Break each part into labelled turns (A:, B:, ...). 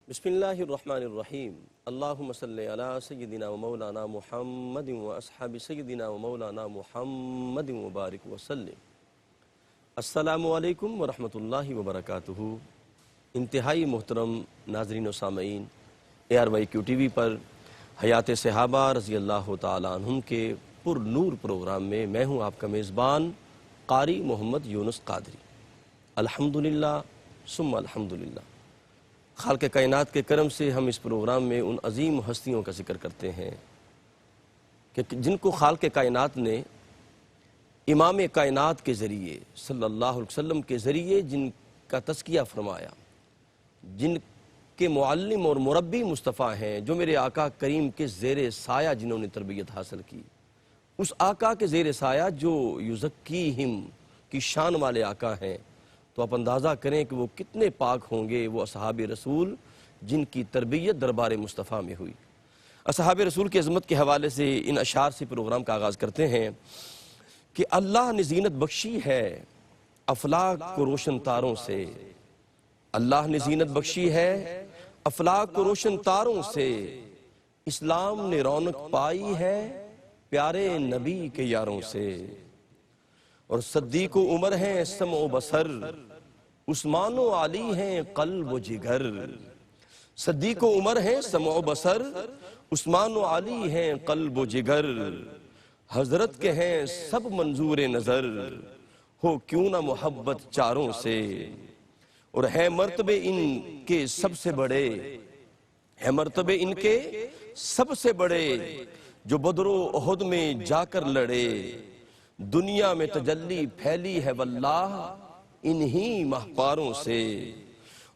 A: بسم اللہ الرحمن الرحیم اللہم صلی علی سیدنا و مولانا محمد و اصحاب سیدنا و مولانا محمد وبارک وسلم۔ السلام علیکم ورحمۃ اللہ وبرکاتہ۔ انتہائی محترم ناظرین و سامعین، ARYQ ٹی وی پر حیات صحابہ رضی اللہ تعالیٰ عنہم کے پر نور پروگرام میں میں ہوں آپ کا میزبان قاری محمد یونس قادری۔ الحمدللہ ثم الحمدللہ، خالق کائنات کے کرم سے ہم اس پروگرام میں ان عظیم ہستیوں کا ذکر کرتے ہیں کہ جن کو خالق کائنات نے امام کائنات کے ذریعے صلی اللہ علیہ وسلم کے ذریعے جن کا تزکیہ فرمایا، جن کے معلم اور مربی مصطفیٰ ہیں، جو میرے آقا کریم کے زیر سایہ جنہوں نے تربیت حاصل کی، اس آقا کے زیر سایہ جو یزکیہم کی شان والے آقا ہیں، تو آپ اندازہ کریں کہ وہ کتنے پاک ہوں گے وہ اصحاب رسول جن کی تربیت دربار مصطفیٰ میں ہوئی۔ اصحاب رسول کی عظمت کے حوالے سے ان اشعار سے پروگرام کا آغاز کرتے ہیں کہ اللہ نے زینت بخشی ہے افلاک کو روشن تاروں سے، اللہ نے زینت بخشی ہے افلاک کو روشن تاروں سے، اسلام نے رونق پائی ہے پیارے نبی کے یاروں سے، اور صدیق و عمر ہیں سمع و بصر، عثمان و علی ہیں قلب و جگر، صدیق و عمر ہیں سمع و بصر، عثمان و علی ہیں قلب و جگر، حضرت کے ہیں سب منظور نظر، ہو کیوں نہ محبت چاروں سے، اور ہے مرتبے ان کے سب سے بڑے، ہے مرتبے ان کے سب سے بڑے، جو بدر و احد میں جا کر لڑے، دنیا میں تجلی پھیلی ہے واللہ انہی مہپاروں سے،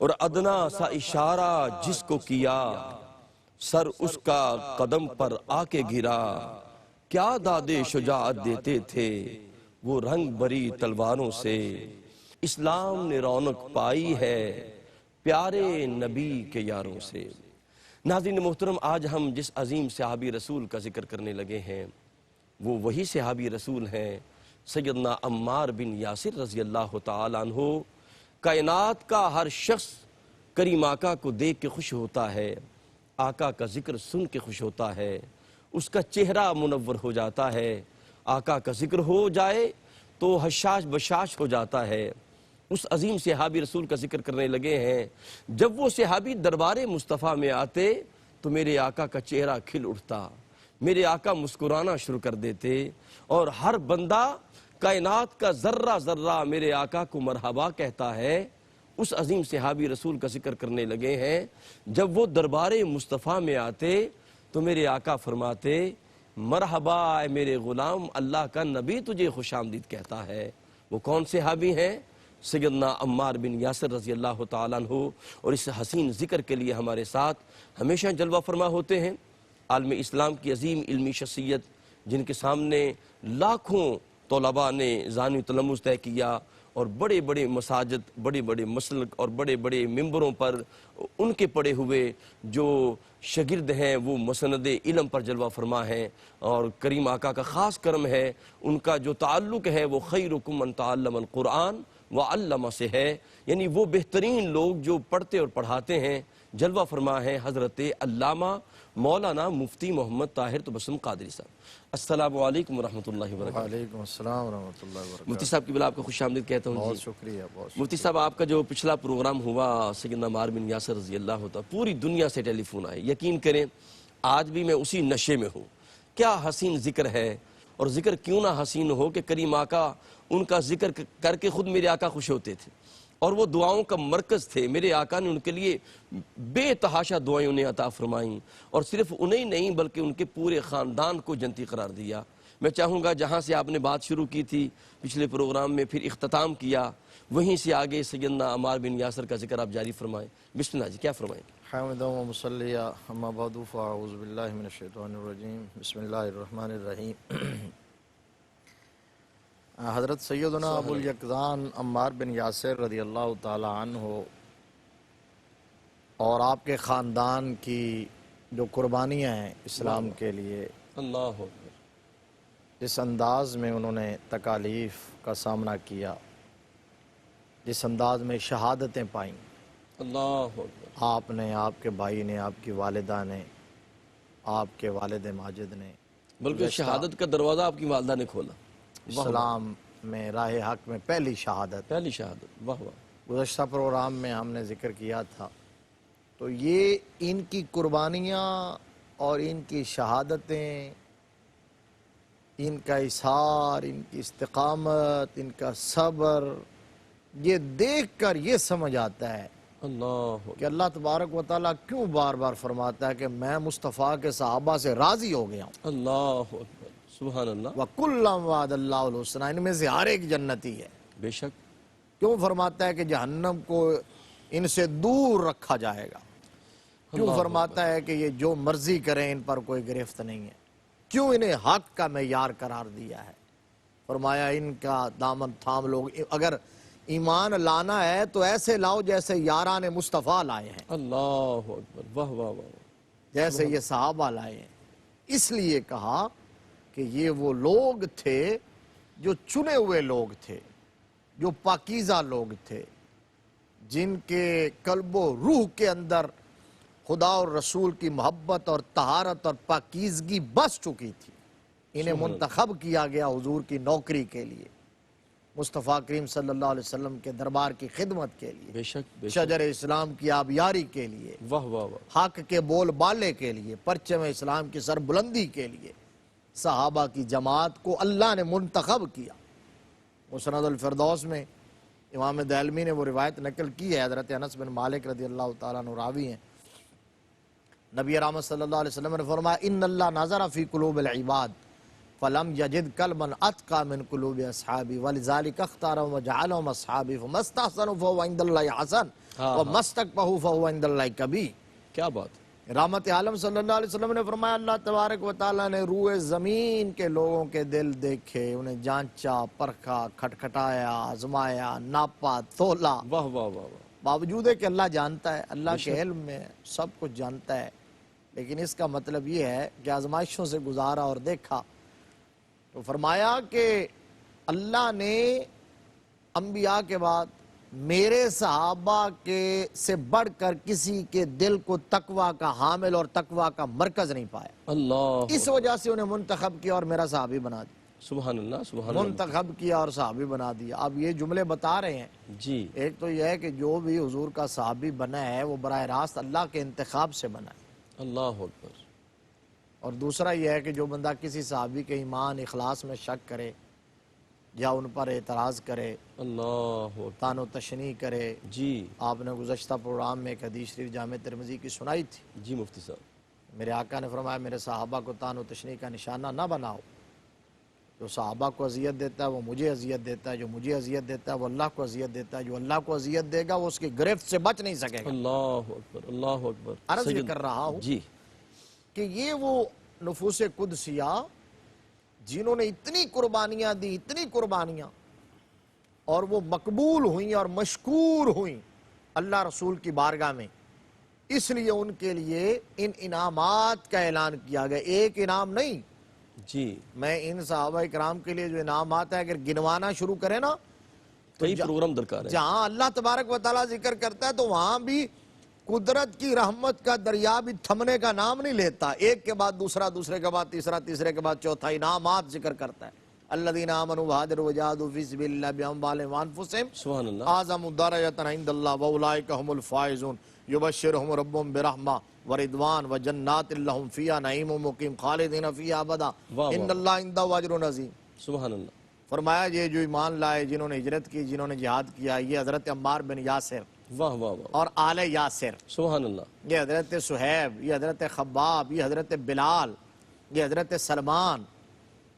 A: اور ادنا سا اشارہ جس کو کیا سر اس کا قدم پر آ کے گرا، کیا داد شجاعت دیتے تھے وہ رنگ بری تلواروں سے، اسلام نے رونق پائی ہے پیارے نبی کے یاروں سے۔ ناظرین محترم، آج ہم جس عظیم صحابی رسول کا ذکر کرنے لگے ہیں وہ وہی صحابی رسول ہیں سیدنا عمار بن یاسر رضی اللہ تعالیٰ عنہ۔ کائنات کا ہر شخص کریم آقا کو دیکھ کے خوش ہوتا ہے، آقا کا ذکر سن کے خوش ہوتا ہے، اس کا چہرہ منور ہو جاتا ہے، آقا کا ذکر ہو جائے تو حشاش بشاش ہو جاتا ہے۔ اس عظیم صحابی رسول کا ذکر کرنے لگے ہیں، جب وہ صحابی دربار مصطفیٰ میں آتے تو میرے آقا کا چہرہ کھل اٹھتا، میرے آقا مسکرانا شروع کر دیتے، اور ہر بندہ کائنات کا ذرہ ذرہ میرے آقا کو مرحبا کہتا ہے۔ اس عظیم صحابی رسول کا ذکر کرنے لگے ہیں، جب وہ دربار مصطفیٰ میں آتے تو میرے آقا فرماتے مرحبا اے میرے غلام، اللہ کا نبی تجھے خوش آمدید کہتا ہے۔ وہ کون صحابی ہیں؟ سیدنا عمار بن یاسر رضی اللہ تعالیٰ عنہ، اور اس حسین ذکر کے لیے ہمارے ساتھ ہمیشہ جلوہ فرما ہوتے ہیں عالم اسلام کی عظیم علمی شخصیت، جن کے سامنے لاکھوں طلباء نے ذہنی تلمذ طے کیا، اور بڑے بڑے مساجد، بڑے بڑے مسلک اور بڑے بڑے ممبروں پر ان کے پڑے ہوئے جو شاگرد ہیں وہ مسند علم پر جلوہ فرما ہیں، اور کریم آقا کا خاص کرم ہے، ان کا جو تعلق ہے وہ خیرکم من تعلم القرآن وعلم سے ہے، یعنی وہ بہترین لوگ جو پڑھتے اور پڑھاتے ہیں۔ جلوہ فرما ہے حضرت علامہ مولانا مفتی محمد طاہر تبسم قادری صاحب۔ السلام علیکم ورحمۃ اللہ وبرکاتہ۔
B: وعلیکم السلام ورحمۃ اللہ وبرکاتہ۔
A: مفتی صاحب کی بلا آپ کو خوش آمدید کہتا ہوں۔
B: بہت شکریہ، بہت شکریہ۔
A: مفتی صاحب، آپ کا جو پچھلا پروگرام ہوا سیدنا عمار بن یاسر رضی اللہ تعالیٰ، پوری دنیا سے ٹیلی فون آئے، یقین کریں آج بھی میں اسی نشے میں ہوں۔ کیا حسین ذکر ہے، اور ذکر کیوں نہ حسین ہو کہ کریم آقا ان کا ذکر کر کے خود میرے آقا خوش ہوتے تھے، اور وہ دعاؤں کا مرکز تھے۔ میرے آقا نے ان کے لیے بے تحاشا دعائیں انہیں عطا فرمائیں، اور صرف انہیں نہیں بلکہ ان کے پورے خاندان کو جنتی قرار دیا۔ میں چاہوں گا جہاں سے آپ نے بات شروع کی تھی پچھلے پروگرام میں، پھر اختتام کیا، وہیں سے آگے سیدنا عمار بن یاسر کا ذکر آپ جاری فرمائیں۔ بسم اللہ جی، کیا فرمائیں گے؟
B: حامداً و مصلیٰ، اما بعد فاعوذ باللہ من الشیطان الرجیم، بسم اللہ الرحمن الرحیم۔ حضرت سیدنا ابو الیقظان عمار بن یاسر رضی اللہ تعالی عنہ اور آپ کے خاندان کی جو قربانیاں ہیں اسلام کے لیے،
A: اللہ اکبر،
B: جس انداز میں انہوں نے تکالیف کا سامنا کیا، جس انداز میں شہادتیں پائیں،
A: اللہ اکبر،
B: آپ نے، آپ کے بھائی نے، آپ کی والدہ نے، آپ کے والد ماجد نے
A: بلکہ شہادت کا دروازہ آپ کی والدہ نے کھولا.
B: اسلام میں راہ حق میں پہلی شہادت.
A: پہلی شہادت، واہ واہ.
B: گزشتہ پروگرام میں ہم نے ذکر کیا تھا. تو یہ ان کی قربانیاں اور ان کی شہادتیں، ان کا اصرار، ان کی استقامت، ان کا صبر، یہ دیکھ کر یہ سمجھ آتا ہے
A: اللہ
B: کہ اللہ تبارک و تعالیٰ کیوں بار بار فرماتا ہے کہ میں مصطفیٰ کے صحابہ سے راضی ہو گیا ہوں.
A: اللہ اکبر، سبحان اللہ.
B: وَكُلًّا وَعَدَ اللَّهُ الْحُسْنَىٰ، ان میں سے ہر ایک جنتی ہے.
A: بے شک.
B: کیوں فرماتا ہے کہ جہنم کو ان سے دور رکھا جائے گا؟ کیوں
A: اللہ
B: فرماتا ہے کہ یہ جو مرضی کریں ان پر کوئی گرفت نہیں ہے؟ کیوں انہیں حق کا معیار قرار دیا ہے؟ فرمایا ان کا دامن تھام لوگ. اگر ایمان لانا ہے تو ایسے لاؤ جیسے یاران مصطفیٰ لائے ہیں،
A: اللہ اکبر، واہ واہ واہ.
B: جیسے یہ صحابہ لائے ہیں. اس لیے کہا کہ یہ وہ لوگ تھے جو چنے ہوئے لوگ تھے، جو پاکیزہ لوگ تھے، جن کے قلب و روح کے اندر خدا اور رسول کی محبت اور طہارت اور پاکیزگی بس چکی تھی. انہیں منتخب کیا گیا حضور کی نوکری کے لیے، مصطفیٰ کریم صلی اللہ علیہ وسلم کے دربار کی خدمت کے لیے،
A: بے شک بے شک.
B: شجر اسلام کی آبیاری کے لیے،
A: واہ واہ واہ.
B: حق کے بول بالے کے لیے، پرچم اسلام کی سر بلندی کے لیے صحابہ کی جماعت کو اللہ نے منتخب کیا. مسند الفردوس میں امام دہلوی نے وہ روایت نقل کی ہے، حضرت انس بن مالک رضی اللہ تعالیٰ عنہ راوی ہیں. نبی رحمت صلی اللہ علیہ وسلم نے فرمایا ان اللہ نظر فی قلوب العباد فلم یجد قلبا اتقى من قلوب اصحابی ولذلك اختارهم وجعلهم اصحابی فما استحسنوا فهو عند الله حسن وما استقبحوا فهو عند الله کبھی.
A: کیا بات.
B: رحمت عالم صلی اللہ علیہ وسلم نے فرمایا اللہ تبارک و تعالیٰ نے روئے زمین کے لوگوں کے دل دیکھے، انہیں جانچا، پرکھا، کھٹکھٹایا، آزمایا، ناپا، تولا.
A: واہ واہ واہ واہ.
B: باوجود ہے کہ اللہ جانتا ہے، اللہ کے علم میں سب کچھ جانتا ہے، لیکن اس کا مطلب یہ ہے کہ آزمائشوں سے گزارا اور دیکھا. تو فرمایا کہ اللہ نے انبیاء کے بعد میرے صحابہ کے سے بڑھ کر کسی کے دل کو تقوی کا حامل اور تقوی کا مرکز نہیں پایا.
A: اللہ
B: اس وجہ سے انہیں منتخب کیا اور میرا صحابی بنا دیا.
A: سبحان اللہ سبحان اللہ.
B: منتخب کیا اور صحابی بنا دیا. اب یہ جملے بتا رہے ہیں.
A: جی.
B: ایک تو یہ ہے کہ جو بھی حضور کا صحابی بنا ہے وہ براہ راست اللہ کے انتخاب سے بنا ہے.
A: اللہ اکبر.
B: اور دوسرا یہ ہے کہ جو بندہ کسی صحابی کے ایمان اخلاص میں شک کرے یا ان پر اعتراض کرے،
A: اللہ اکبر.
B: طعن و تشنیع کرے.
A: جی
B: آپ نے گزشتہ پروگرام میں ایک حدیث شریف جامع ترمذی کی سنائی تھی.
A: جی مفتی صاحب.
B: میرے آقا نے فرمایا میرے صحابہ کو طعن و تشنیع کا نشانہ نہ بناؤ. جو صحابہ کو اذیت دیتا ہے وہ مجھے اذیت دیتا ہے، جو مجھے اذیت دیتا ہے وہ اللہ کو اذیت دیتا ہے، جو اللہ کو اذیت دے گا وہ اس کی گرفت سے بچ نہیں سکے گا.
A: اللہ اکبر اللہ اکبر.
B: عرض یہ کر رہا ہوں
A: جی
B: کہ یہ وہ نفوس قدسیہ جنہوں نے اتنی قربانیاں دی، اتنی قربانیاں، اور وہ مقبول ہوئیں اور مشکور ہوئیں اللہ رسول کی بارگاہ میں. اس لیے ان کے لیے ان انعامات کا اعلان کیا گیا. ایک انعام نہیں.
A: جی.
B: میں ان صحابہ اکرام کے لیے جو انعامات ہیں اگر گنوانا شروع کریں نا تو
A: کئی پروگرام درکار ہے.
B: جہاں اللہ تبارک و تعالیٰ ذکر کرتا ہے تو وہاں بھی قدرت کی رحمت کا دریا بھی تھمنے کا نام نہیں لیتا. ایک کے بعد دوسرا، دوسرے کے بعد تیسرا، تیسرے کے بعد چوتھا انعامات ذکر کرتا ہے. الذین آمنوا وہاجروا وجاہدوا فی سبیل اللہ باموالہم وانفسہم
A: سبحان اللہ.
B: اعظم درجۃ عند اللہ واولئک هم الفائزون یبشرهم ربهم برحمہ ورضوان وجنات لهم فیہا نعیم مقیم خالدین فیہا ابدا ان اللہ عنده اجر عظیم.
A: سبحان اللہ.
B: فرمایا یہ جو ایمان لائے، جنہوں نے ہجرت کی، جنہوں نے جہاد کیا، یہ حضرت عمار بن یاسر
A: واہ واہ واہ.
B: اور آل یاسر،
A: سبحان اللہ.
B: یہ حضرت صہیب، یہ حضرت خباب، یہ حضرت بلال، یہ حضرت سلمان،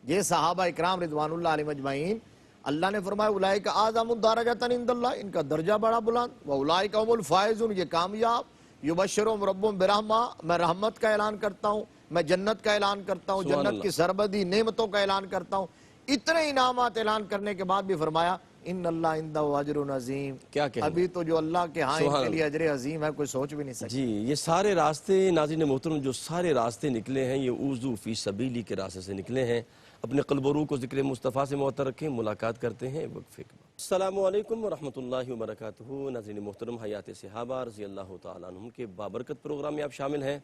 B: یہ صحابہ اکرام رضوان اللہ علیہم اجمعین. اللہ نے فرمایا اولئک اعظم درجۃ عند اللہ، ان کا درجہ بڑا بلند، واولئک هم الفائزون، یہ کامیاب. یبشرهم ربهم برحمہ، میں رحمت کا اعلان کرتا ہوں، میں جنت کا اعلان کرتا ہوں، جنت کی سربدی نعمتوں کا اعلان کرتا ہوں. اتنے انعامات اعلان کرنے کے بعد بھی فرمایا ان اللہ عنده اجر عظیم.
A: کیا کہنا.
B: ابھی تو جو اللہ کے ہاں ان کے لیے اجر عظیم ہے کوئی سوچ بھی نہیں سکتا.
A: جی یہ سارے راستے ناظرین محترم، جو سارے راستے نکلے ہیں یہ اوذوا فی سبیلی کے راستے سے نکلے ہیں. اپنے قلب و روح کو ذکر مصطفیٰ سے معطر رکھیں. ملاقات کرتے ہیں وقفے کے بعد. السلام علیکم ورحمۃ اللہ وبرکاتہ۔ ناظرین محترم، حیات صحابہ رضی اللہ تعالیٰ عنہم کے بابرکت پروگرام میں آپ شامل ہیں،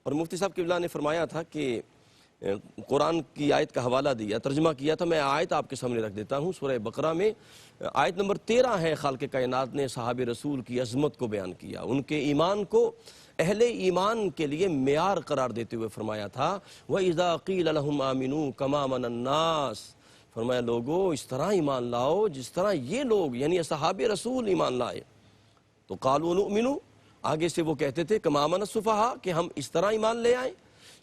A: اور مفتی صاحب قبلہ نے فرمایا تھا کہ قرآن کی آیت کا حوالہ دیا، ترجمہ کیا تھا۔ میں آیت آپ کے سامنے رکھ دیتا ہوں۔ سورہ بقرہ میں آیت نمبر 13 ہے۔ خالق کائنات نے صحابہ رسول کی عظمت کو بیان کیا، ان کے ایمان کو اہل ایمان کے لیے معیار قرار دیتے ہوئے فرمایا تھا وَإِذَا قِيلَ لَهُمْ آمِنُوا كَمَا آمَنَ النَّاسُ، فرمایا لوگو اس طرح ایمان لاؤ جس طرح یہ لوگ یعنی صحابہ رسول ایمان لائے۔ تو قالوا نؤمن، آگے سے وہ کہتے تھے کما آمن السفہاء، کہ ہم اس طرح ایمان لے آئیں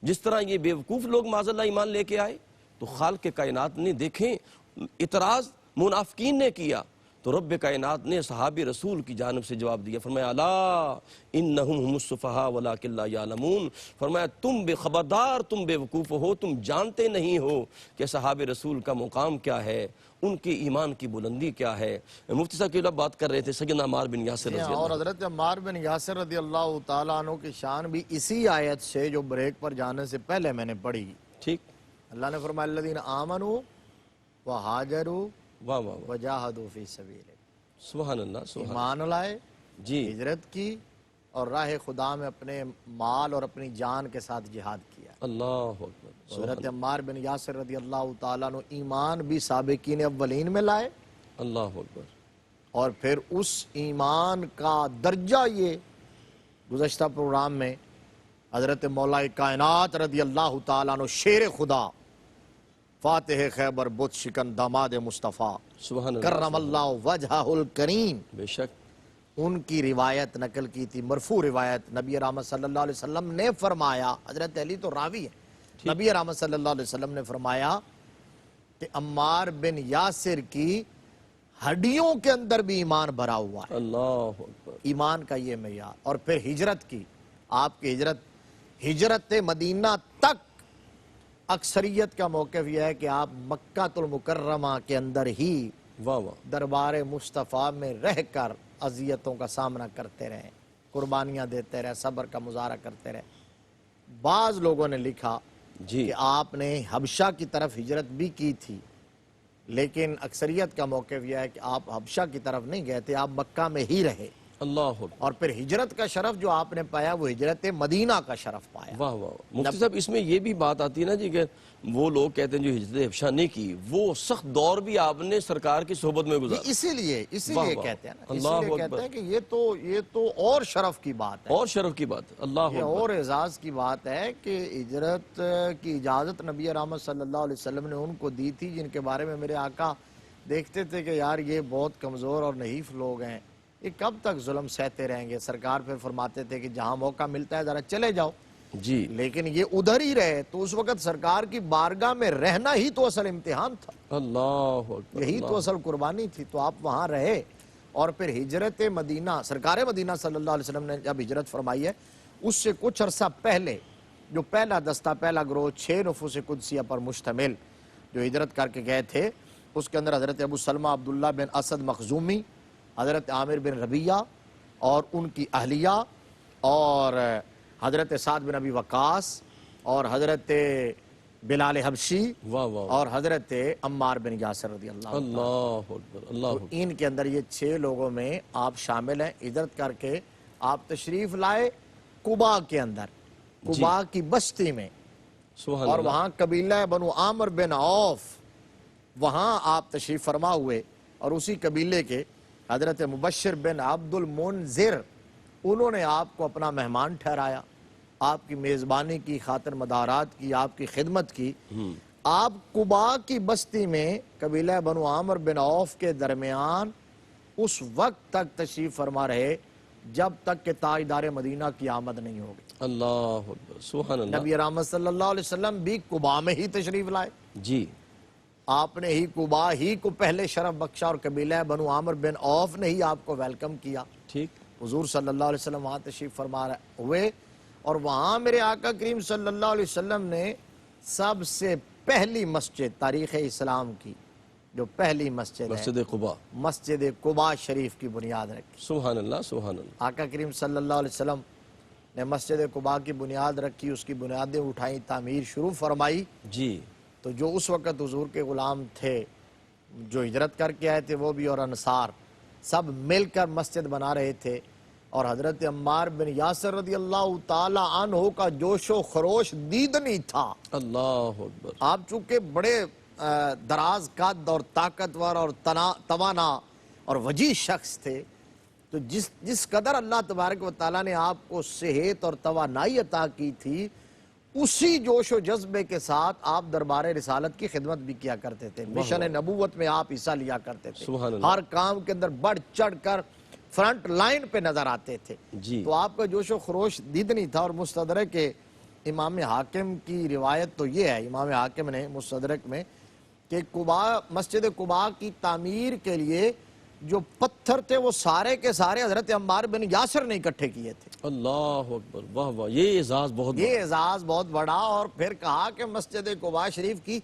A: جس طرح یہ بیوقوف لوگ معاذ اللہ ایمان لے کے آئے۔ تو خالق کائنات نے دیکھیں اعتراض منافقین نے کیا، تو رب کائنات نے صحابہ رسول کی جانب سے جواب دیا، فرمایا الا انہم هم السفہاء ولکن لا یعلمون، فرمایا تم بے خبردار، تم بے وقوف ہو، تم جانتے نہیں ہو کہ صحابہ رسول کا مقام کیا ہے، ان کے ایمان کی بلندی کیا ہے۔ مفتی صاحب کی بات کر رہے تھے سیدنا عمار بن یاسر رضی اللہ
B: اور حضرت عمار بن یاسر رضی اللہ تعالیٰ عنہ کی شان بھی اسی آیت سے جو بریک پر جانے سے پہلے میں نے پڑھی۔
A: ٹھیک،
B: اللہ نے فرمایا الذین آمنوا وہاجروا
A: واہ واہ واہ،
B: وجاہدوا فی سبیلہ،
A: سبحان اللہ، سبحان
B: ایمان لائے،
A: جی،
B: ہجرت کی اور راہ خدا میں اپنے مال اور اپنی جان کے ساتھ جہاد کیا۔
A: اللہ اکبر،
B: حضرت عمار بن یاسر رضی اللہ تعالیٰ عنہ ایمان بھی سابقین اولین میں لائے،
A: اللہ اکبر،
B: اور پھر اس ایمان کا درجہ یہ گزشتہ پروگرام میں حضرت مولا کائنات رضی اللہ تعالیٰ عنہ شیر خدا، فاتح خیبر، بت شکن، داماد مصطفیٰ،
A: سبحان اللہ،
B: کرم اللہ وجہہ الکریم،
A: بے شک،
B: ان کی روایت نقل کی تھی، مرفوع روایت۔ نبی رحمت صلی اللہ علیہ وسلم نے فرمایا، حضرت علی تو راوی ہے، نبی رحمت صلی اللہ علیہ وسلم نے فرمایا کہ عمار بن یاسر کی ہڈیوں کے اندر بھی ایمان بھرا ہوا ہے۔
A: اللہ اکبر،
B: ایمان کا یہ معیار۔ اور پھر ہجرت کی، آپ کی ہجرت مدینہ تک اکثریت کا موقف یہ ہے کہ آپ مکہ المکرمہ کے اندر ہی
A: واہ واہ،
B: دربار مصطفیٰ میں رہ کر اذیتوں کا سامنا کرتے رہے، قربانیاں دیتے رہے، صبر کا مظاہرہ کرتے رہے۔ بعض لوگوں نے لکھا
A: جی،
B: کہ آپ نے حبشہ کی طرف ہجرت بھی کی تھی، لیکن اکثریت کا موقف یہ ہے کہ آپ حبشہ کی طرف نہیں گئے تھے، آپ مکہ میں ہی رہے،
A: اللہ اکبر،
B: اور پھر ہجرت کا شرف جو آپ نے پایا وہ ہجرت مدینہ کا شرف پایا۔
A: واہ واہ، مفتی صاحب اس میں یہ بھی بات آتی ہے نا جی کہ وہ لوگ کہتے ہیں جو ہجرت حبشہ نہیں کی، وہ سخت دور بھی آپ نے سرکار کی صحبت میں گزارا،
B: اسی لیے
A: واہ واہ،
B: کہتے ہیں نا،
A: اللہ
B: اسی لیے
A: اکبر،
B: کہتے ہیں کہ یہ تو اور شرف کی بات ہے،
A: اور شرف کی بات، اللہ
B: یہ
A: اکبر،
B: اور اعزاز کی بات ہے کہ ہجرت کی اجازت نبی رحمت صلی اللہ علیہ وسلم نے ان کو دی تھی جن کے بارے میں میرے آقا دیکھتے تھے کہ یار یہ بہت کمزور اور نحیف لوگ ہیں، یہ کب تک ظلم سہتے رہیں گے۔ سرکار پھر فرماتے تھے کہ جہاں موقع ملتا ہے ذرا چلے جاؤ،
A: جی،
B: لیکن یہ ادھر ہی رہے، تو اس وقت سرکار کی بارگاہ میں رہنا ہی تو اصل امتحان تھا،
A: اللہ اکبر،
B: یہی تو اصل قربانی تھی، تو آپ وہاں رہے۔ اور پھر ہجرت مدینہ، سرکار مدینہ صلی اللہ علیہ وسلم نے جب ہجرت فرمائی ہے، اس سے کچھ عرصہ پہلے جو پہلا دستہ، پہلا گروہ 6 نفوس قدسیہ پر مشتمل جو ہجرت کر کے گئے تھے، اس کے اندر حضرت ابو سلمہ عبداللہ بن اسد مخزومی، حضرت عامر بن ربیعہ اور ان کی اہلیہ، اور حضرت سعد بن ابی وقاص، اور حضرت بلال حبشی،
A: واہ واہ،
B: اور حضرت عمار بن یاسر رضی اللہ عنہ۔
A: اللہ اکبر، اللہ
B: تو
A: اکبر،
B: ان کے اندر یہ 6 لوگوں میں آپ شامل ہیں۔ ہجرت کر کے آپ تشریف لائے قباء کے اندر، قباء کی بستی میں،
A: سبحان
B: اور
A: اللہ،
B: وہاں قبیلہ بنو عامر بن عوف، وہاں آپ تشریف فرما ہوئے، اور اسی قبیلے کے حضرت مبشر بن عبد المنذر، انہوں نے آپ کو اپنا مہمان ٹھہرایا، آپ کی میزبانی کی، خاطر مدارات کی، آپ کی خدمت کی۔ آپ قباء کی بستی میں قبیلہ بنو عامر بن عوف کے درمیان اس وقت تک تشریف فرما رہے جب تک کہ تاجدار مدینہ کی آمد نہیں ہوگی۔
A: اللہ اکبر، سبحان اللہ،
B: نبی رحمت صلی اللہ علیہ وسلم بھی قباء میں ہی تشریف لائے،
A: جی،
B: آپ نے ہی قباء ہی کو پہلے شرف بخشا، اور قبیلہ بنو عامر بن عوف نے ہی آپ کو ویلکم کیا۔
A: ٹھیک،
B: حضور صلی اللہ علیہ وسلم وہاں تشریف فرما ہوئے، اور وہاں میرے آقا کریم صلی اللہ علیہ وسلم نے سب سے پہلی مسجد تاریخ اسلام کی جو پہلی مسجد ہے،
A: مسجد قباء،
B: مسجد قباء شریف کی بنیاد رکھی۔
A: سبحان اللہ، سبحان اللہ،
B: آقا کریم صلی اللہ علیہ وسلم نے مسجد قباء کی بنیاد رکھی، اس کی بنیادیں اٹھائیں، تعمیر شروع فرمائی۔
A: جی،
B: تو جو اس وقت حضور کے غلام تھے جو ہجرت کر کے آئے تھے وہ بھی اور انصار سب مل کر مسجد بنا رہے تھے، اور حضرت عمار بن یاسر رضی اللہ تعالی عنہ کا جوش و خروش دیدنی تھا۔
A: اللہ اکبر۔
B: آپ چونکہ بڑے دراز قد اور طاقتور اور توانا اور وجیح شخص تھے، تو جس قدر اللہ تبارک و تعالیٰ نے آپ کو صحت اور توانائی عطا کی تھی، اسی جوش و جذبے کے ساتھ آپ دربار رسالت کی خدمت بھی کیا کرتے تھے، مشن نبوت میں آپ حصہ لیا کرتے تھے،
A: سبحان اللہ۔
B: ہر کام کے اندر بڑھ چڑھ کر فرنٹ لائن پہ نظر آتے تھے۔
A: جی
B: تو آپ کا جوش و خروش دیدنی تھا۔ اور مستدرک کے امام حاکم کی روایت تو یہ ہے، امام حاکم نے مستدرک میں، کہ مسجد قباء کی تعمیر کے لیے جو پتھر تھے وہ سارے کے سارے حضرت عمار بن یاسر نے اکٹھے کیے تھے۔
A: اللہ اکبر، واہ واہ، یہ اعزاز بہت
B: یہ اعزاز بہت بڑا۔ اور پھر کہا کہ مسجد قباء شریف کی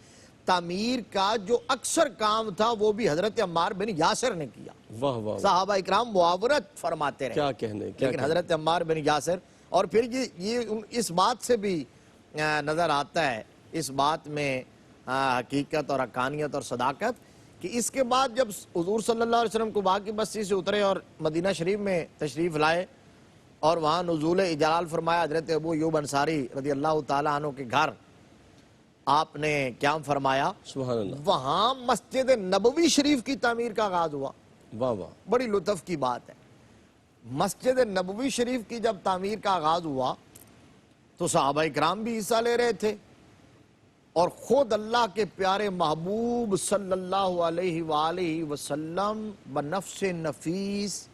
B: تعمیر کا جو اکثر کام تھا وہ بھی حضرت عمار بن یاسر نے کیا۔
A: واہ واہ،
B: صحابہ اکرام معاورت فرماتے رہے،
A: کیا کہنے، کیا
B: لیکن حضرت عمار بن یاسر۔ اور پھر یہ اس بات سے بھی نظر آتا ہے، اس بات میں حقیقت اور حقانیت اور صداقت، کہ اس کے بعد جب حضور صلی اللہ علیہ وسلم قباء کی بستی سے اترے اور مدینہ شریف میں تشریف لائے اور وہاں نزول اجلال فرمایا، حضرت ابو ایوب انصاری رضی اللہ تعالیٰ عنہ کے گھر آپ نے قیام فرمایا،
A: سبحان اللہ،
B: وہاں مسجد نبوی شریف کی تعمیر کا آغاز ہوا۔
A: واہ واہ،
B: بڑی لطف کی بات ہے، مسجد نبوی شریف کی جب تعمیر کا آغاز ہوا تو صحابہ اکرام بھی حصہ لے رہے تھے، اور خود اللہ کے پیارے محبوب صلی اللہ علیہ وآلہ وسلم بنفس نفیس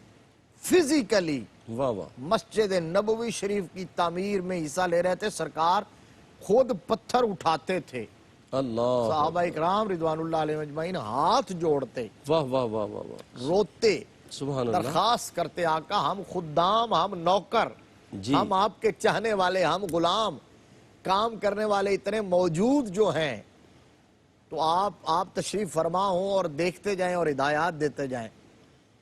B: فزیکلی
A: واہ واہ،
B: مسجد نبوی شریف کی تعمیر میں حصہ لے رہے تھے۔ سرکار خود پتھر اٹھاتے تھے،
A: اللہ،
B: صحابہ اکرام رضوان اللہ علیہ اجمعین ہاتھ جوڑتے،
A: واہ واہ واہ واہ واہ،
B: روتے،
A: سبحان اللہ،
B: درخواست کرتے، آقا ہم خدام، ہم نوکر،
A: جی
B: ہم آپ کے چاہنے والے، ہم غلام، کام کرنے والے اتنے موجود جو ہیں، تو آپ تشریف فرما ہوں اور دیکھتے جائیں اور ہدایات دیتے جائیں۔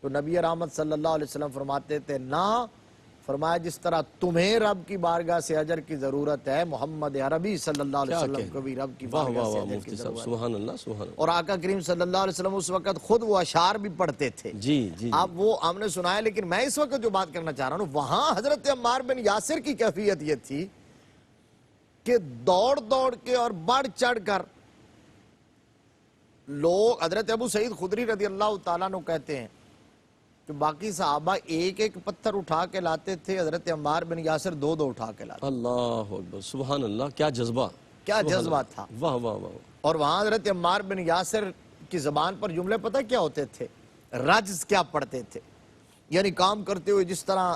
B: تو نبی رحمت صلی اللہ علیہ وسلم فرماتے تھے، نہ، فرمایا جس طرح تمہیں رب کی بارگاہ سے اجر کی ضرورت ہے، محمد عربی صلی اللہ علیہ وسلم کو بھی رب کی
A: واہ
B: بارگاہ
A: واہ
B: سے
A: واہ،
B: اجر کی
A: مفتی صاحب،
B: ضرورت ہے۔
A: سبحان اللہ، سبحان اللہ،
B: اور آقا کریم صلی اللہ علیہ وسلم اس وقت خود وہ اشعار بھی پڑھتے تھے،
A: جی جی،
B: آپ وہ ہم نے سنا ہے، لیکن میں اس وقت جو بات کرنا چاہ رہا ہوں، وہاں حضرت عمار بن یاسر کی کیفیت یہ تھی کہ دوڑ دوڑ کے اور بڑھ چڑھ کر لوگ، حضرت ابو سعید خدری رضی اللہ تعالیٰ عنہ کہتے ہیں کہ باقی صحابہ ایک ایک پتھر اٹھا کے لاتے تھے، حضرت عمار بن یاسر دو دو اٹھا کے لاتے،
A: اللہ اکبر، سبحان اللہ، کیا جذبہ،
B: کیا
A: سبحان
B: جذبہ
A: اللہ،
B: تھا۔
A: واہ واہ واہ،
B: اور وہاں حضرت عمار بن یاسر کی زبان پر جملے پتہ کیا ہوتے تھے، رجز کیا پڑھتے تھے، یعنی کام کرتے ہوئے جس طرح